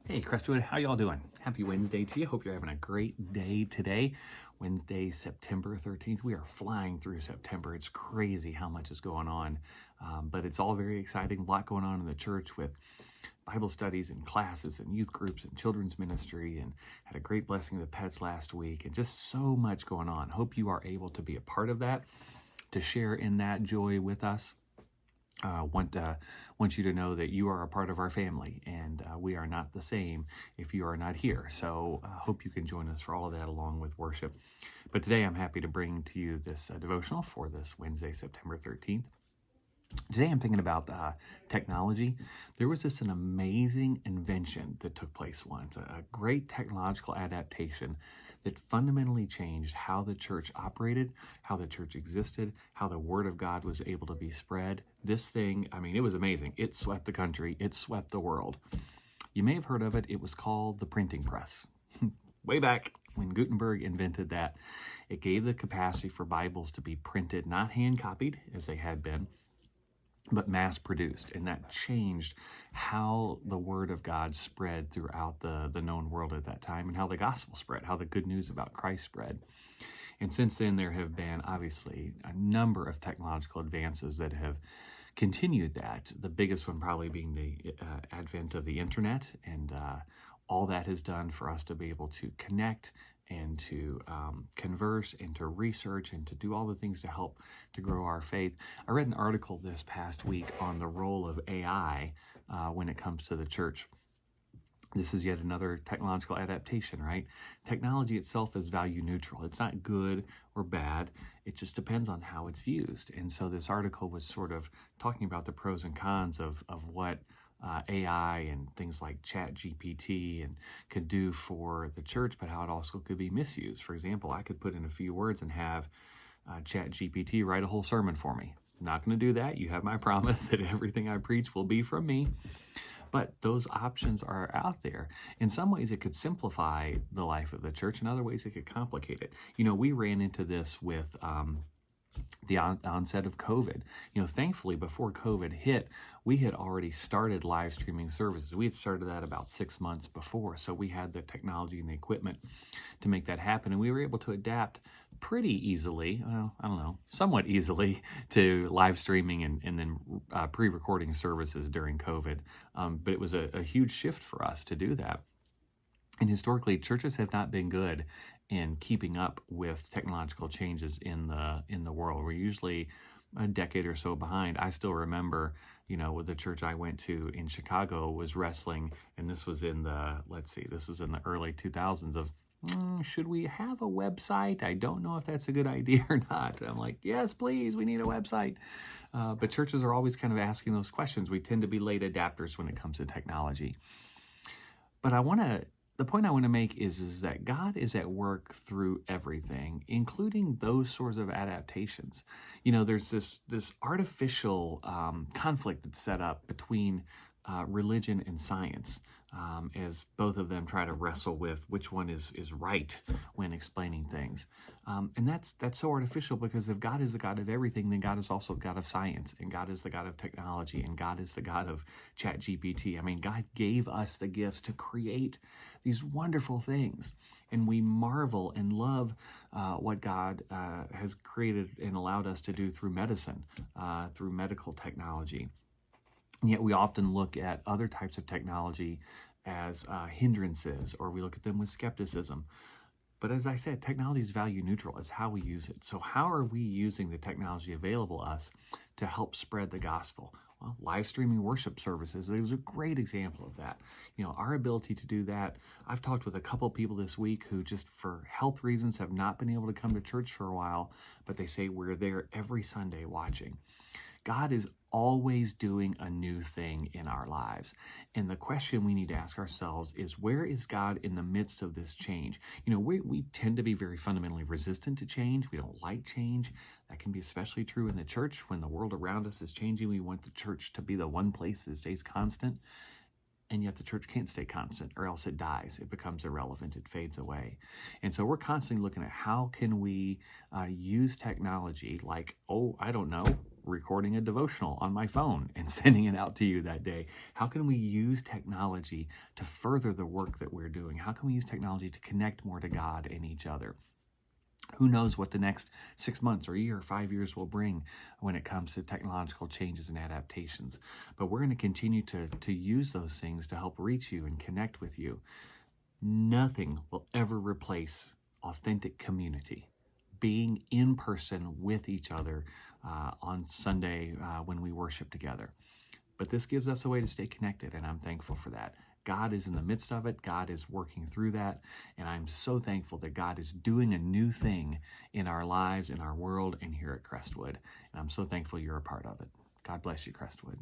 Hey, Crestwood, how y'all doing? Happy Wednesday to you. Hope you're having a great day today. Wednesday, September 13th. We are flying through September. It's crazy how much is going on, but it's all very exciting. A lot going on in the church with Bible studies and classes and youth groups and children's ministry, and had a great blessing of the pets last week, and just so much going on. Hope you are able to be a part of that, to share in that joy with us. Want you to know that you are a part of our family, and we are not the same if you are not here. So hope you can join us for all of that along with worship. But today I'm happy to bring to you this devotional for this Wednesday, September 13th. Today I'm thinking about technology. There was an amazing invention that took place once, a great technological adaptation that fundamentally changed how the church operated, how the church existed, how the Word of God was able to be spread. This thing, it was amazing. It swept the country. It swept the world. You may have heard of it. It was called the printing press. Way back when Gutenberg invented that, it gave the capacity for Bibles to be printed, not hand-copied as they had been, but mass-produced, and that changed how the Word of God spread throughout the known world at that time, and how the gospel spread, how the good news about Christ spread. And since then, there have been, obviously, a number of technological advances that have continued that, the biggest one probably being the advent of the internet, and all that has done for us to be able to connect and to converse and to research and to do all the things to help to grow our faith. I read an article this past week on the role of AI when it comes to the church. This is yet another technological adaptation, right? Technology itself is value neutral. It's not good or bad. It just depends on how it's used. And so this article was sort of talking about the pros and cons of what AI and things like ChatGPT and could do for the church, but how it also could be misused. For example, I could put in a few words and have ChatGPT write a whole sermon for me. I'm not going to do that. You have my promise that everything I preach will be from me. But those options are out there. In some ways, it could simplify the life of the church. In other ways, it could complicate it. We ran into this with the onset of COVID. Thankfully, before COVID hit, we had already started live streaming services. We had started that about 6 months before, so we had the technology and the equipment to make that happen, and we were able to adapt pretty easily, somewhat easily, to live streaming and then pre-recording services during COVID. But it was a huge shift for us to do that. And historically, churches have not been good in keeping up with technological changes in the world. We're usually a decade or so behind. I still remember, with the church I went to in Chicago was wrestling, and this was in the early 2000s of, should we have a website? I don't know if that's a good idea or not. I'm like, yes, please, we need a website. But churches are always kind of asking those questions. We tend to be late adapters when it comes to technology. But the point I want to make is that God is at work through everything, including those sorts of adaptations. There's this artificial conflict that's set up between religion and science, as both of them try to wrestle with which one is right when explaining things. And that's so artificial, because if God is the God of everything, then God is also the God of science, and God is the God of technology, and God is the God of ChatGPT. God gave us the gifts to create these wonderful things, and we marvel and love what God has created and allowed us to do through medicine, through medical technology. And yet we often look at other types of technology as hindrances, or we look at them with skepticism. But as I said, technology is value neutral. It's how we use it. So how are we using the technology available to us to help spread the gospel? Well, live streaming worship services is a great example of that. Our ability to do that. I've talked with a couple of people this week who just for health reasons have not been able to come to church for a while, but they say we're there every Sunday watching. God is always doing a new thing in our lives. And the question we need to ask ourselves is, where is God in the midst of this change? We tend to be very fundamentally resistant to change. We don't like change. That can be especially true in the church. When the world around us is changing, we want the church to be the one place that stays constant. And yet the church can't stay constant, or else it dies. It becomes irrelevant. It fades away. And so we're constantly looking at how can we use technology like, recording a devotional on my phone and sending it out to you that day. How can we use technology to further the work that we're doing? How can we use technology to connect more to God and each other? Who knows what the next 6 months or a year or 5 years will bring when it comes to technological changes and adaptations. But we're going to continue to use those things to help reach you and connect with you. Nothing will ever replace authentic community, being in person with each other on Sunday when we worship together. But this gives us a way to stay connected, and I'm thankful for that. God is in the midst of it. God is working through that, and I'm so thankful that God is doing a new thing in our lives, in our world, and here at Crestwood. And I'm so thankful you're a part of it. God bless you, Crestwood.